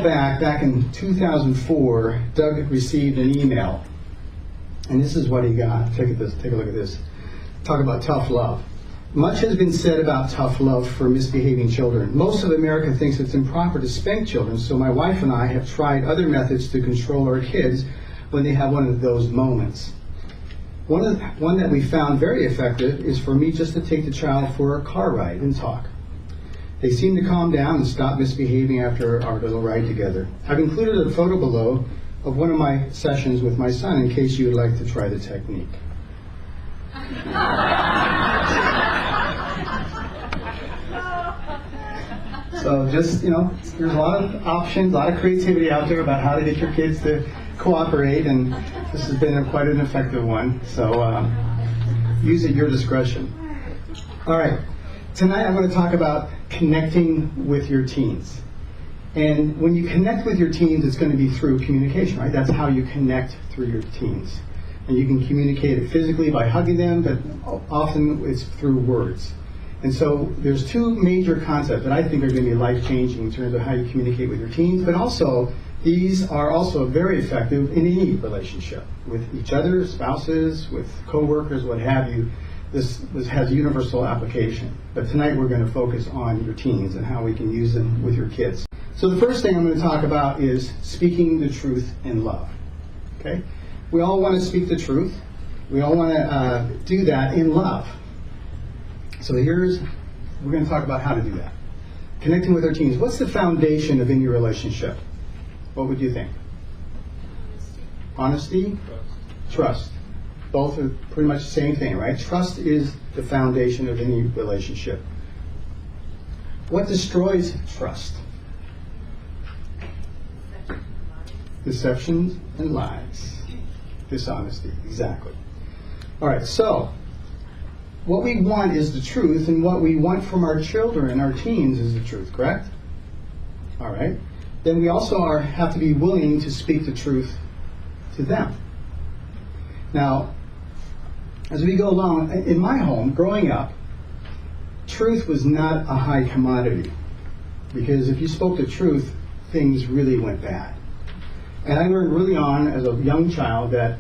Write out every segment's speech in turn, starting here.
while back in 2004, Doug received an email. And this is what he got. Take a look at this. Talk about tough love. Much has been said about tough love for misbehaving children. Most of America thinks it's improper to spank children, so my wife and I have tried other methods to control our kids when they have one of those moments. One that we found very effective is for me just to take the child for a car ride and talk. They seem to calm down and stop misbehaving after our little ride together. I've included a photo below of one of my sessions with my son in case you would like to try the technique. So just, there's a lot of options, a lot of creativity out there about how to get your kids to cooperate, and this has been quite an effective one. So use at your discretion. All right, tonight I'm going to talk about connecting with your teens. And when you connect with your teens, it's going to be through communication, right? That's how you connect through your teens. And you can communicate it physically by hugging them, but often it's through words. And so there's two major concepts that I think are going to be life-changing in terms of how you communicate with your teens, but also these are also very effective in any relationship with each other, spouses, with coworkers, what have you. This has universal application. But tonight we're going to focus on your teens and how we can use them with your kids. So the first thing I'm going to talk about is speaking the truth in love. Okay? We all want to speak the truth. We all want to do that in love. So we're going to talk about how to do that. Connecting with our teens. What's the foundation of any relationship? What would you think? Honesty? Trust. Both are pretty much the same thing, right? Trust is the foundation of any relationship. What destroys trust? Deception and lies. Dishonesty, exactly. All right, so what we want is the truth, and what we want from our children, our teens, is the truth, correct? All right. Then we also have to be willing to speak the truth to them. Now, as we go along, in my home, growing up, truth was not a high commodity. Because if you spoke the truth, things really went bad. And I learned really on as a young child that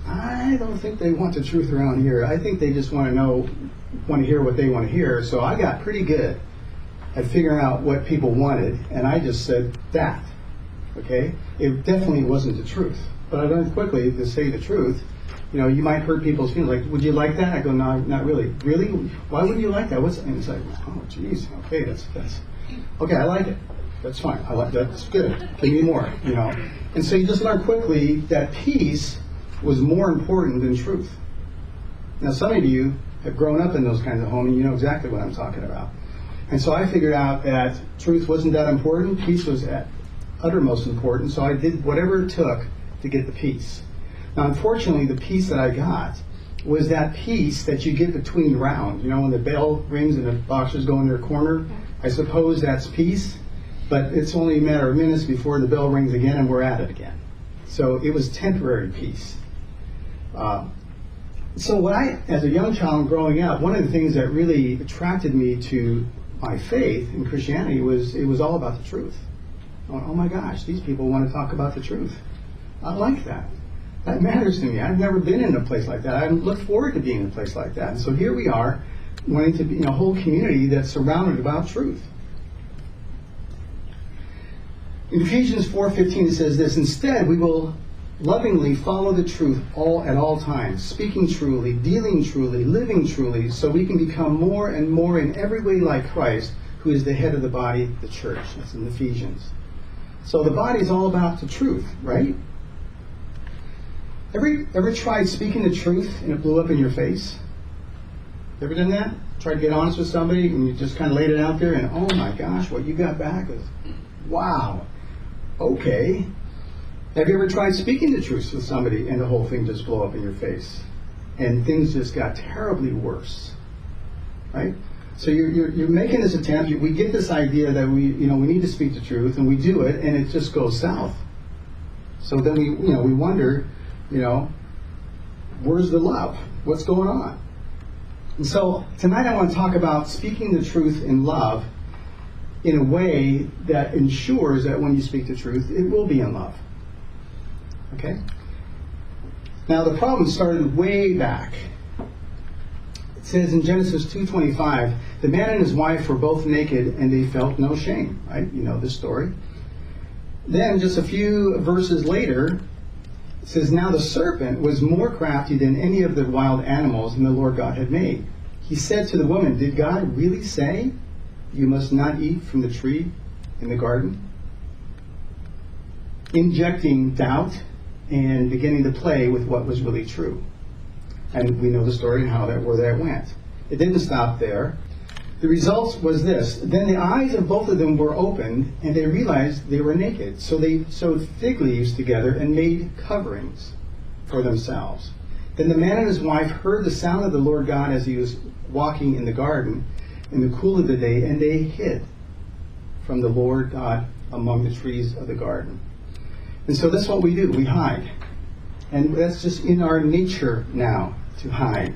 I don't think they want the truth around here. I think they just want to hear what they want to hear. So I got pretty good at figuring out what people wanted, and I just said that. Okay? It definitely wasn't the truth. But I learned quickly to say the truth. You might hurt people's feelings. Like, would you like that? I go, no, not really. Really? Why wouldn't you like that? And it's like, oh, geez. Okay, that's okay. I like it. That's fine. I like that. That's good. Give me more. And so you just learn quickly that peace was more important than truth. Now, some of you have grown up in those kinds of homes, and you know exactly what I'm talking about. And so I figured out that truth wasn't that important. Peace was at uttermost important. So I did whatever it took to get the peace. Now, unfortunately, the peace that I got was that peace that you get between rounds. When the bell rings and the boxers go in their corner, I suppose that's peace. But it's only a matter of minutes before the bell rings again and we're at it again. So it was temporary peace. So as a young child growing up, one of the things that really attracted me to my faith in Christianity was it was all about the truth. Oh my gosh, these people want to talk about the truth. I like that. That matters to me. I've never been in a place like that. I look forward to being in a place like that. And so here we are, wanting to be in a whole community that's surrounded about truth. In Ephesians 4:15 it says this, instead we will lovingly follow the truth at all times, speaking truly, dealing truly, living truly, so we can become more and more in every way like Christ, who is the head of the body, the church. That's in Ephesians. So the body is all about the truth, right? Ever tried speaking the truth and it blew up in your face? Ever done that? Tried to get honest with somebody and you just kind of laid it out there and oh my gosh, what you got back is, wow, okay. Have you ever tried speaking the truth with somebody and the whole thing just blew up in your face? And things just got terribly worse, right? So you're making this attempt. We get this idea that we need to speak the truth, and we do it, and it just goes south. So then we wonder, where's the love? What's going on? And so tonight I want to talk about speaking the truth in love in a way that ensures that when you speak the truth, it will be in love. Okay? Now the problem started way back. It says in Genesis 2:25, the man and his wife were both naked and they felt no shame. Right? You know this story. Then just a few verses later, it says, now the serpent was more crafty than any of the wild animals whom the Lord God had made. He said to the woman, did God really say you must not eat from the tree in the garden? Injecting doubt and beginning to play with what was really true. And we know the story and where that went. It didn't stop there. The result was this. Then the eyes of both of them were opened, and they realized they were naked. So they sewed fig leaves together and made coverings for themselves. Then the man and his wife heard the sound of the Lord God as he was walking in the garden in the cool of the day, and they hid from the Lord God among the trees of the garden. And so that's what we do. We hide. And that's just in our nature now, to hide.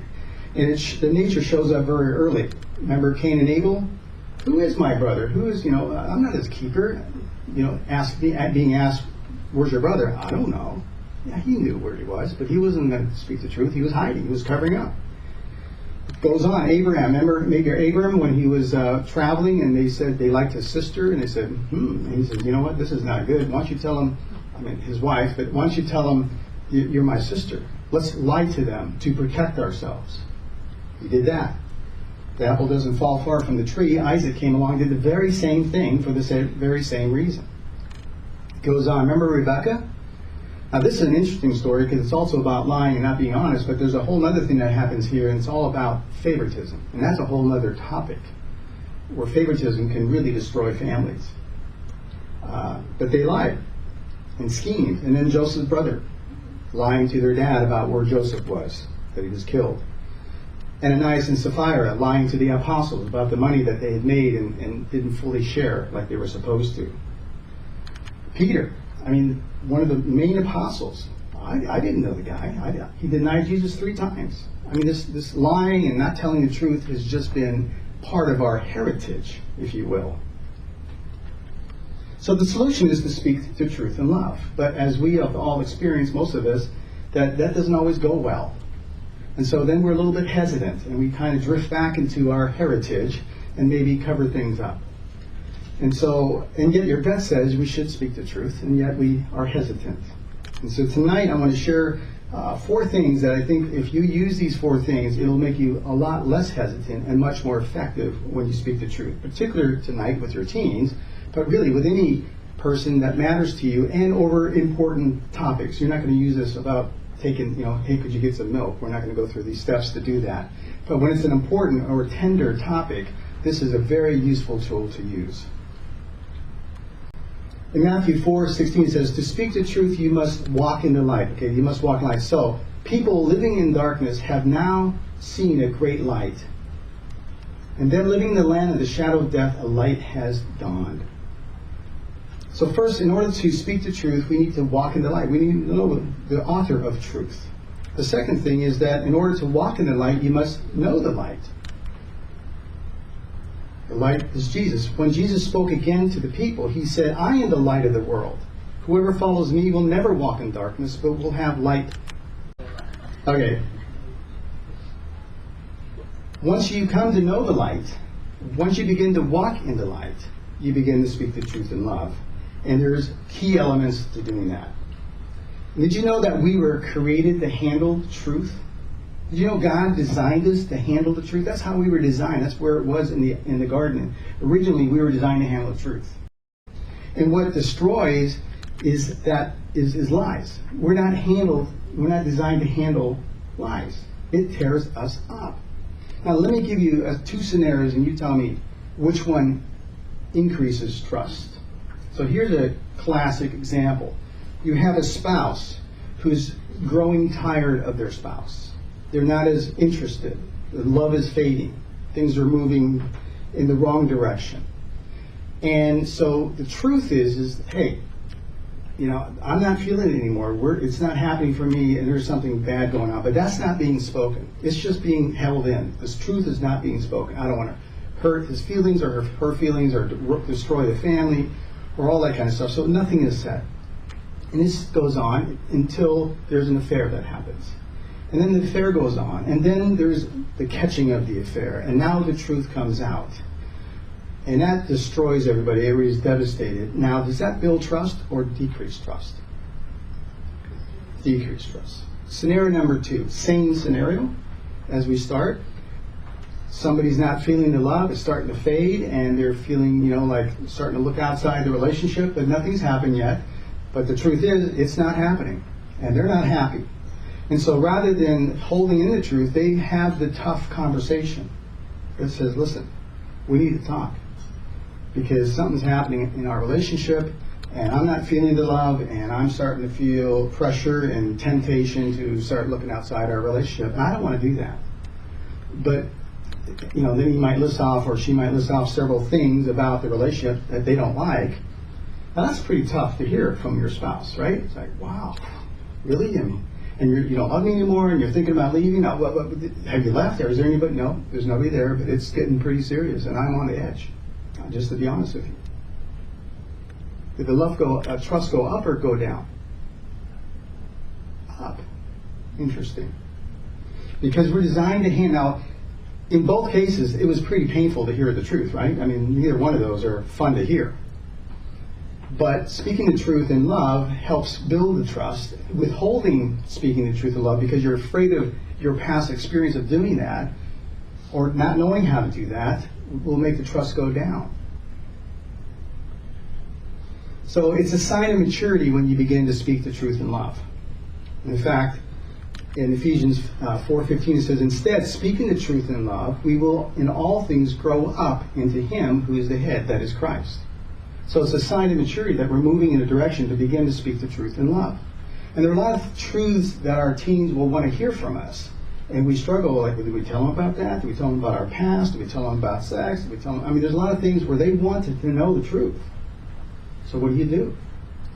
And the nature shows up very early. Remember Cain and Abel? Who is my brother? Who is, I'm not his keeper. Being asked, where's your brother? I don't know. Yeah, he knew where he was, but he wasn't going to speak the truth. He was hiding. He was covering up. It goes on. Abraham, remember maybe Abraham when he was traveling and they said they liked his sister and they said, And he said, you know what, this is not good. Why don't you tell him, his wife, but why don't you tell him you're my sister? Let's lie to them to protect ourselves. He did that. The apple doesn't fall far from the tree. Isaac came along and did the very same thing for the very same reason. It goes on. Remember Rebecca? Now this is an interesting story because it's also about lying and not being honest, but there's a whole other thing that happens here, and it's all about favoritism. And that's a whole other topic where favoritism can really destroy families. But they lied and schemed. And then Joseph's brother lying to their dad about where Joseph was, that he was killed. Ananias and Sapphira lying to the apostles about the money that they had made and didn't fully share like they were supposed to. Peter, one of the main apostles. I didn't know the guy. He denied Jesus 3 times. This lying and not telling the truth has just been part of our heritage, if you will. So the solution is to speak the truth in love. But as we have all experienced, most of us, that doesn't always go well. And so then we're a little bit hesitant, and we kind of drift back into our heritage and maybe cover things up. And yet your gut says we should speak the truth, and yet we are hesitant. And so tonight I want to share 4 things that I think if you use these 4 things, it'll make you a lot less hesitant and much more effective when you speak the truth, particularly tonight with your teens, but really with any person that matters to you and over important topics. You're not going to use this about taking, hey, could you get some milk? We're not going to go through these steps to do that. But when it's an important or tender topic, this is a very useful tool to use. In Matthew 4:16 it says, to speak the truth, you must walk in the light. Okay, you must walk in light. So, people living in darkness have now seen a great light. And them living in the land of the shadow of death, a light has dawned. So first, in order to speak the truth, we need to walk in the light. We need to know the author of truth. The second thing is that in order to walk in the light, you must know the light. The light is Jesus. When Jesus spoke again to the people, he said, I am the light of the world. Whoever follows me will never walk in darkness, but will have light. Okay. Once you come to know the light, once you begin to walk in the light, you begin to speak the truth in love. And there's key elements to doing that. Did you know that we were created to handle truth? Did you know God designed us to handle the truth? That's how we were designed. That's where it was in the garden. Originally, we were designed to handle the truth. And what destroys is lies. We're not designed to handle lies. It tears us up. Now, let me give you 2 scenarios, and you tell me which one increases trust. So here's a classic example. You have a spouse who's growing tired of their spouse. They're not as interested. The love is fading. Things are moving in the wrong direction. And so the truth is hey, I'm not feeling it anymore. It's not happening for me, and there's something bad going on. But that's not being spoken. It's just being held in. This truth is not being spoken. I don't want to hurt his feelings or her feelings or destroy the family or all that kind of stuff. So nothing is said. And this goes on until there's an affair that happens. And then the affair goes on. And then there's the catching of the affair. And now the truth comes out. And that destroys everybody. Everybody's devastated. Now, does that build trust or decrease trust? Decrease trust. Scenario number 2. Same scenario as we start. Somebody's not feeling the love. It's starting to fade. And they're feeling, like starting to look outside the relationship. But nothing's happened yet. But the truth is, it's not happening. And they're not happy. And so rather than holding in the truth, they have the tough conversation. It says, listen, we need to talk. Because something's happening in our relationship, and I'm not feeling the love, and I'm starting to feel pressure and temptation to start looking outside our relationship. And I don't want to do that. But, then he might list off, or she might list off several things about the relationship that they don't like. Now that's pretty tough to hear from your spouse, right? It's like, wow, really? And you don't love me anymore, and you're thinking about leaving. Now, have you left? Or is there anybody? No, there's nobody there, but it's getting pretty serious, and I'm on the edge. Just to be honest with you. Did the trust go up or go down? Up. Interesting. Because we're designed to handle. In both cases, it was pretty painful to hear the truth, right? I mean, neither one of those are fun to hear. But speaking the truth in love helps build the trust. Withholding speaking the truth in love because you're afraid of your past experience of doing that, or not knowing how to do that, will make the trust go down. So it's a sign of maturity when you begin to speak the truth in love. In fact, in Ephesians 4:15 it says, instead, speaking the truth in love, we will in all things grow up into Him who is the head, that is Christ. So it's a sign of maturity that we're moving in a direction to begin to speak the truth in love. And there are a lot of truths that our teens will want to hear from us. And we struggle, like, do we tell them about that? Do we tell them about our past? Do we tell them about sex? Do we tell them, there's a lot of things where they want to know the truth. So what do?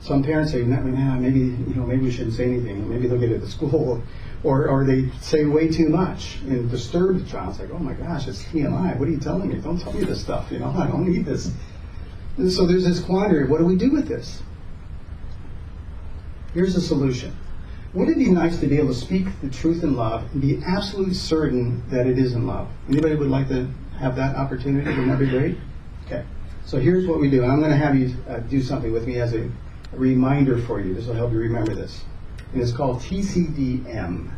Some parents say, maybe we shouldn't say anything. Maybe they'll get it at school. Or they say way too much and disturb the child. It's like, oh my gosh, it's TMI. What are you telling me? Don't tell me this stuff. I don't need this. And so there's this quandary. What do we do with this? Here's the solution. Wouldn't it be nice to be able to speak the truth in love and be absolutely certain that it is in love? Anybody would like to have that opportunity? Wouldn't that be great? Okay. So here's what we do. And I'm going to have you do something with me as a reminder for you. This will help you remember this. And it's called TCDM.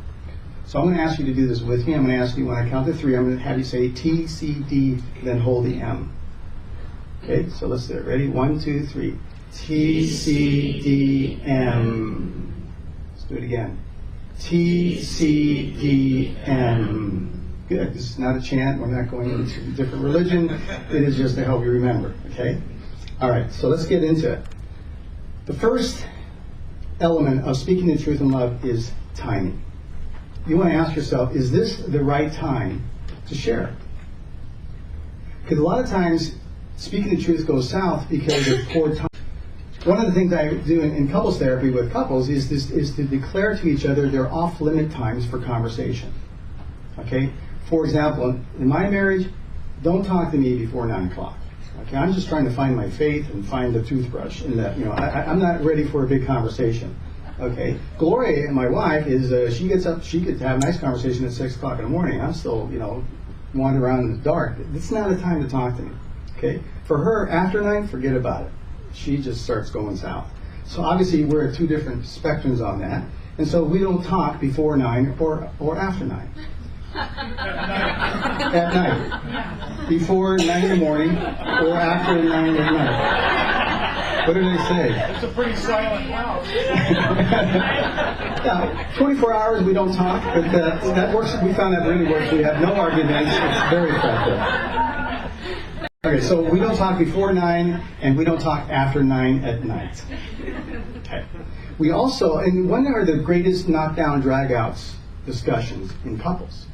So I'm going to ask you to do this with me. I'm going to ask you, when I count to 3, I'm going to have you say TCD, then hold the M. Okay, so let's do it. Ready? 1, 2, 3. TCDM. Let's do it again. TCDM. Good. This is not a chant. We're not going into a different religion. It is just to help you remember. Okay? All right, so let's get into it. The first element of speaking the truth in love is timing. You want to ask yourself, is this the right time to share? Because a lot of times, speaking the truth goes south because of poor time. One of the things I do in couples therapy with couples is to declare to each other their off-limit times for conversation. Okay? For example, in my marriage, don't talk to me before 9 o'clock. Okay? I'm just trying to find my faith and find the toothbrush. And that, I'm not ready for a big conversation. Okay? Gloria, my wife, is she gets up, she could have a nice conversation at 6 o'clock in the morning. I'm still, wandering around in the dark. It's not a time to talk to me. Okay? For her, after 9, forget about it. She just starts going south. So obviously we're at 2 different spectrums on that. And so we don't talk before 9 or after 9. At night. Before 9 in the morning or after 9 at night. What did they say? It's a pretty silent house. Yeah, 24 hours we don't talk, but that works. We found that really works. We have no arguments. It's very effective. Okay, so we don't talk before 9, and we don't talk after 9 at night. Okay. We also, and when are the greatest knockdown drag-outs discussions in couples?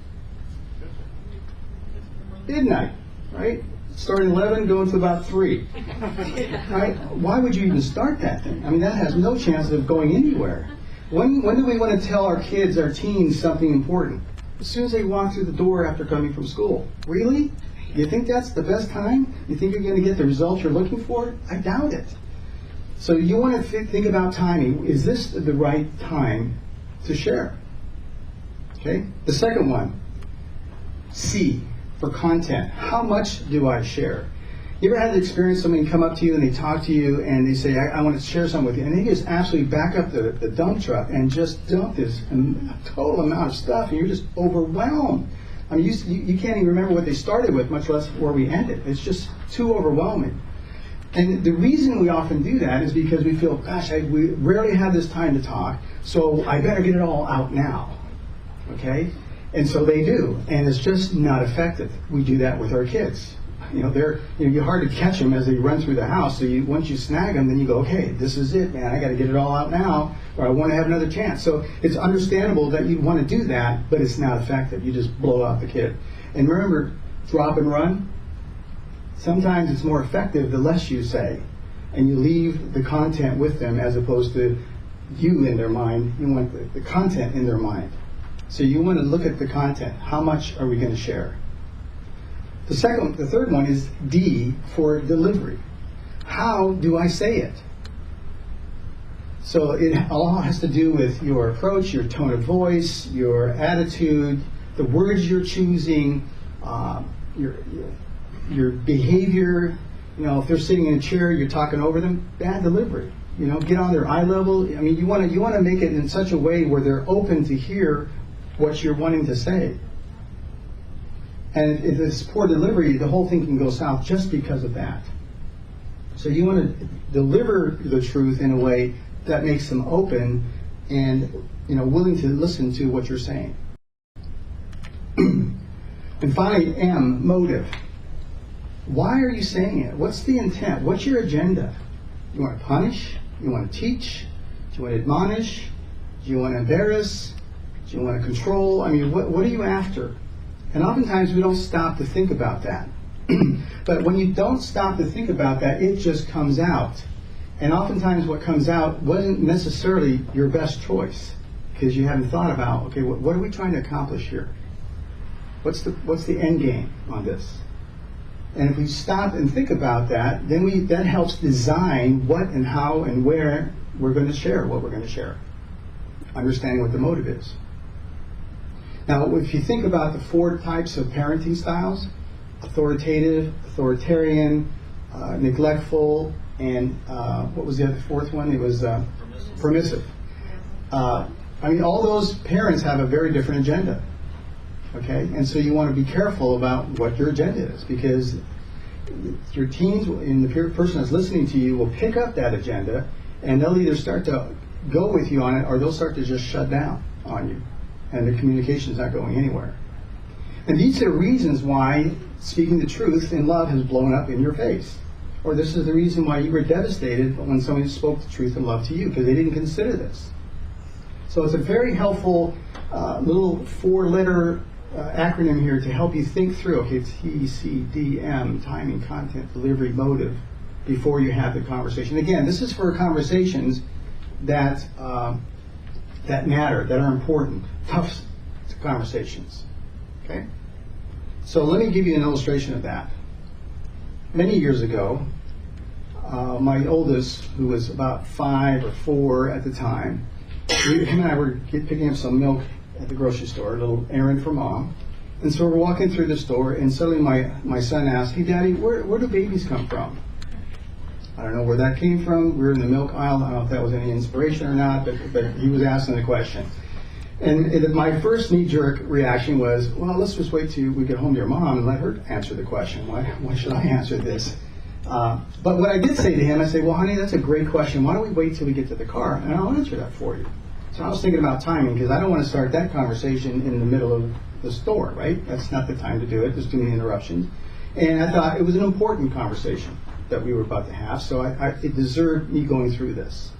Midnight, right? Starting 11, going to about 3. Right? Why would you even start that thing? That has no chance of going anywhere. When do we want to tell our kids, our teens, something important? As soon as they walk through the door after coming from school. Really? You think that's the best time? You think you're going to get the results you're looking for? I doubt it. So you want to think about timing. Is this the right time to share? Okay. The second one, C, for content. How much do I share? You ever had the experience somebody come up to you and they talk to you and they say, I want to share something with you, and they just absolutely back up the dump truck and just dump this total amount of stuff, and you're just overwhelmed. I mean, you can't even remember what they started with, much less where we ended. It's just too overwhelming. And the reason we often do that is because we feel, gosh, we rarely have this time to talk, so I better get it all out now. Okay? And so they do, and it's just not effective. We do that with our kids. You're hard to catch them as they run through the house. So once you snag them, then you go, okay, this is it, man. I got to get it all out now, or I want to have another chance. So it's understandable that you want to do that, but it's not effective. You just blow out the kid. And remember, drop and run. Sometimes it's more effective the less you say, and you leave the content with them as opposed to you in their mind. You want the content in their mind. So you want to look at the content. How much are we going to share? The third one is D, for delivery. How do I say it? So it all has to do with your approach, your tone of voice, your attitude, the words you're choosing, your behavior. If they're sitting in a chair, you're talking over them. Bad delivery. Get on their eye level. I mean, you want to make it in such a way where they're open to hear what you're wanting to say. And if it's poor delivery, the whole thing can go south just because of that. So you want to deliver the truth in a way that makes them open and willing to listen to what you're saying. And finally, M, motive. Why are you saying it? What's the intent? What's your agenda? You want to punish? You want to teach? Do you want to admonish? Do you want to embarrass? Do you want to control? I mean, what are you after? And oftentimes we don't stop to think about that. But when you don't stop to think about that, it just comes out. And oftentimes what comes out wasn't necessarily your best choice, because you haven't thought about, okay, what are we trying to accomplish here? What's the end game on this? And if we stop and think about that, then that helps design what and how and where we're going to share what we're going to share. Understanding what the motive is. Now, if you think about the 4 types of parenting styles, authoritative, authoritarian, neglectful, and what was the other 4th one? It was permissive. I mean, all those parents have a very different agenda. Okay? And so you want to be careful about what your agenda is, because your teens and the person that's listening to you will pick up that agenda, and they'll either start to go with you on it, or they'll start to just shut down on you. And the communication's not going anywhere. And these are reasons why speaking the truth in love has blown up in your face. Or this is the reason why you were devastated when somebody spoke the truth in love to you, because they didn't consider this. So it's a very helpful little 4-letter acronym here to help you think through, okay, T, C, D, M, timing, content, delivery, motive, before you have the conversation. Again, this is for conversations that matter, that are important, tough conversations. Okay? So let me give you an illustration of that. Many years ago, my oldest, who was about 5 or 4 at the time, him and I were picking up some milk at the grocery store, a little errand for Mom. And so we're walking through the store, and suddenly my son asked, "Hey, Daddy, where do babies come from?" I don't know where that came from. We were in the milk aisle. I don't know if that was any inspiration or not, but he was asking the question. And my first knee-jerk reaction was, well, let's just wait till we get home to your mom and let her answer the question. Why should I answer this? But what I did say to him, I said, well, honey, that's a great question. Why don't we wait till we get to the car, and I'll answer that for you. So I was thinking about timing, because I don't want to start that conversation in the middle of the store, right? That's not the time to do it. There's too many interruptions. And I thought it was an important conversation that we were about to have, so it deserved me going through this.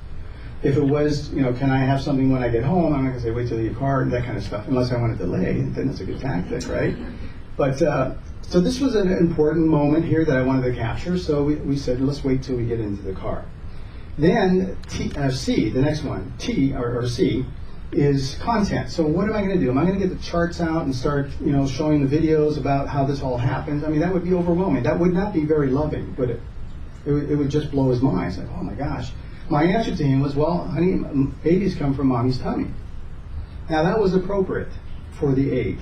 If it was, can I have something when I get home, I'm not going to say wait till you get your car and that kind of stuff, unless I want to delay, then it's a good tactic, right? But so this was an important moment here that I wanted to capture, so we said, let's wait till we get into the car. Then C, the next one, T or C, is content. So what am I going to do? Am I going to get the charts out and start, showing the videos about how this all happens? I mean, that would be overwhelming. That would not be very loving, would it? It would just blow his mind. It's like, oh my gosh. My answer to him was, well, honey, babies come from mommy's tummy. Now that was appropriate for the age.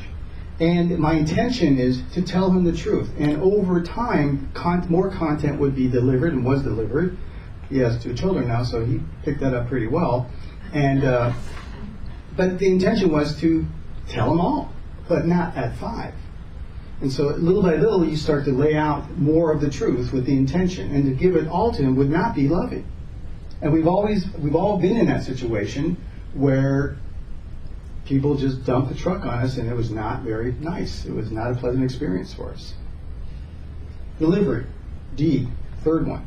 And my intention is to tell him the truth. And over time, more content would be delivered and was delivered. He has 2 children now, so he picked that up pretty well. And but the intention was to tell them all, but not at 5. And so little by little, you start to lay out more of the truth with the intention. And to give it all to him would not be loving. And we've all been in that situation where people just dumped the truck on us, and it was not very nice. It was not a pleasant experience for us. Delivery, D, third one.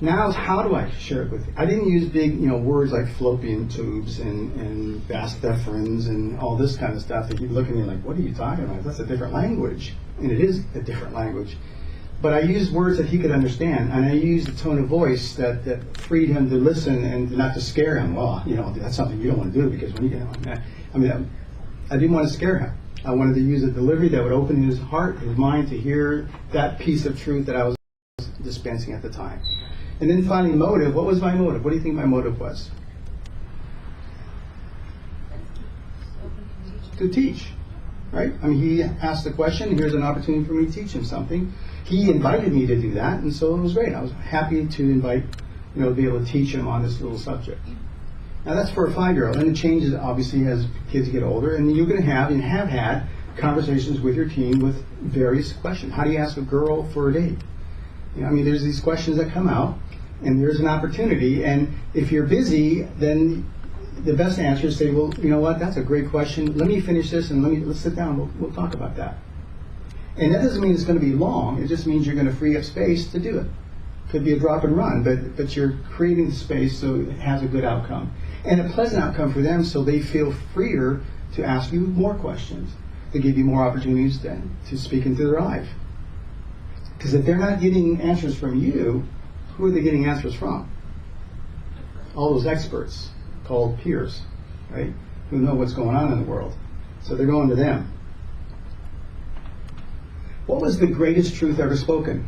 Now, how do I share it with you? I didn't use big, words like fallopian tubes and vas deferens and all this kind of stuff that you look at me like, what are you talking about? That's a different language. And it is a different language. But I used words that he could understand, and I used a tone of voice that freed him to listen and not to scare him. Well, that's something you don't want to do, because when you get on that, I didn't want to scare him. I wanted to use a delivery that would open his heart, his mind, to hear that piece of truth that I was dispensing at the time. And then finally, motive. What was my motive? What do you think my motive was? To teach, right? He asked the question, here's an opportunity for me to teach him something. He invited me to do that, and so it was great. I was happy to invite, to be able to teach him on this little subject. Now that's for a 5-year-old, and it changes obviously as kids get older, and you're going to have and have had conversations with your teen with various questions. How do you ask a girl for a date? There's these questions that come out, and there's an opportunity, and if you're busy, then the best answer is say, well, you know what, that's a great question. Let me finish this, and let's sit down. We'll talk about that. And that doesn't mean it's going to be long. It just means you're going to free up space to do it. Could be a drop and run, but you're creating the space so it has a good outcome. And a pleasant outcome for them, so they feel freer to ask you more questions, to give you more opportunities to speak into their life. Because if they're not getting answers from you, who are they getting answers from? All those experts called peers, right? Who know what's going on in the world. So they're going to them. What was the greatest truth ever spoken?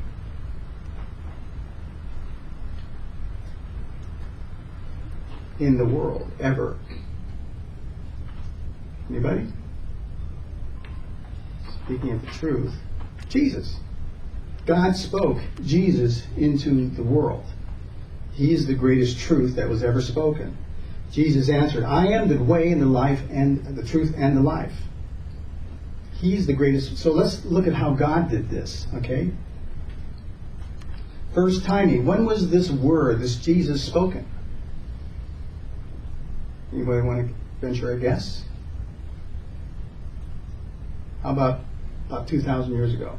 In the world, ever. Anybody? Speaking of the truth, Jesus. God spoke Jesus into the world. He is the greatest truth that was ever spoken. Jesus answered, I am the way and the life and the truth and the life. He's the greatest. So let's look at how God did this, okay? First timing. When was this word, this Jesus, spoken? Anybody want to venture a guess? How about 2,000 years ago?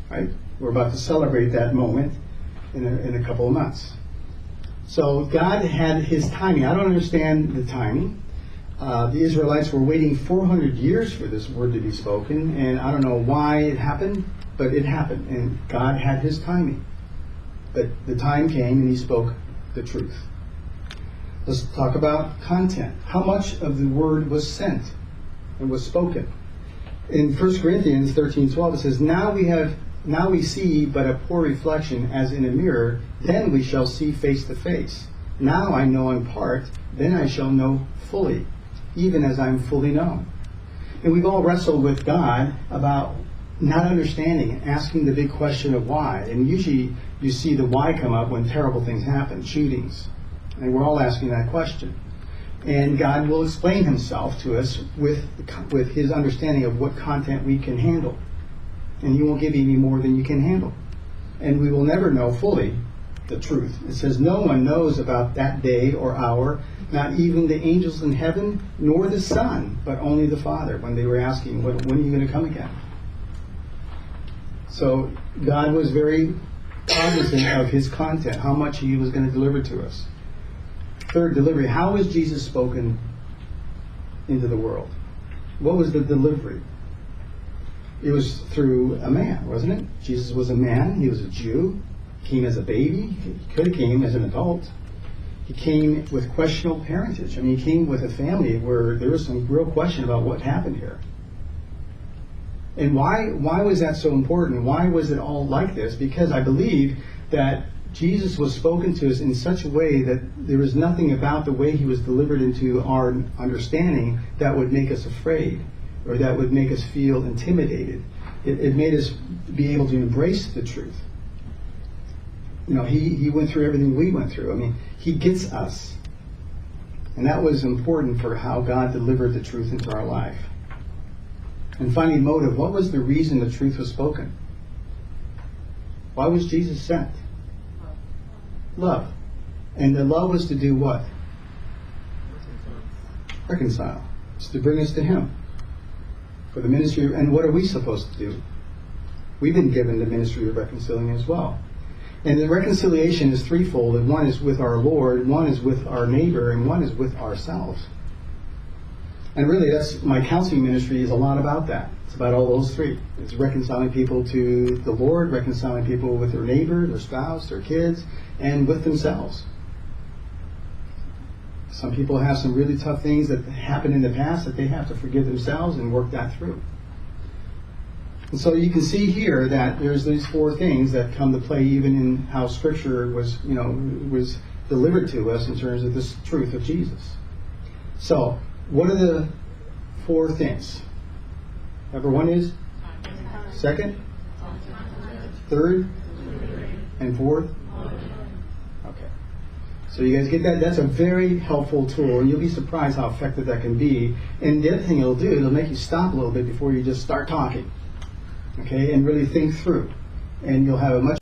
Right? We're about to celebrate that moment in a couple of months. So God had his timing. I don't understand the timing. The Israelites were waiting 400 years for this word to be spoken, and I don't know why it happened, but it happened, and God had his timing. But the time came, and he spoke the truth. Let's talk about content. How much of the word was sent and was spoken? In 1 Corinthians 13:12, it says, Now we see but a poor reflection as in a mirror, then we shall see face to face. Now I know in part, then I shall know fully, even as I am fully known. And we've all wrestled with God about not understanding and asking the big question of why. And usually you see the why come up when terrible things happen, shootings. And we're all asking that question. And God will explain himself to us with his understanding of what content we can handle. And he won't give you any more than you can handle. And we will never know fully the truth. It says no one knows about that day or hour, not even the angels in heaven, nor the Son, but only the Father, when they were asking, when are you going to come again? So God was very cognizant of his content, how much he was going to deliver to us. Third, delivery. How was Jesus spoken into the world? What was the delivery? It was through a man, wasn't it? Jesus was a man. He was a Jew. He came as a baby. He could have came as an adult. He came with questionable parentage. I mean, he came with a family where there was some real question about what happened here. And why was that so important? Why was it all like this? Because I believe that Jesus was spoken to us in such a way that there was nothing about the way he was delivered into our understanding that would make us afraid or that would make us feel intimidated. It made us be able to embrace the truth. You know, he went through everything we went through. I mean, he gets us. And that was important for how God delivered the truth into our life. And finally, motive. What was the reason the truth was spoken? Why was Jesus sent? Love. And the love was to do what? Reconcile. It's to bring us to him. For the ministry, and what are we supposed to do? We've been given the ministry of reconciling as well. And the reconciliation is threefold. And one is with our Lord, one is with our neighbor, and one is with ourselves. And really, that's my counseling ministry is a lot about that. It's about all those three. It's reconciling people to the Lord, reconciling people with their neighbor, their spouse, their kids, and with themselves. Some people have some really tough things that happened in the past that they have to forgive themselves and work that through. And so you can see here that there's these four things that come to play even in how Scripture was delivered to us in terms of this truth of Jesus. So, what are the four things? Number one is? Second? Third? And fourth? Okay. So you guys get that? That's a very helpful tool, and you'll be surprised how effective that can be. And the other thing it'll do, it'll make you stop a little bit before you just start talking. Okay? And really think through. And you'll have a much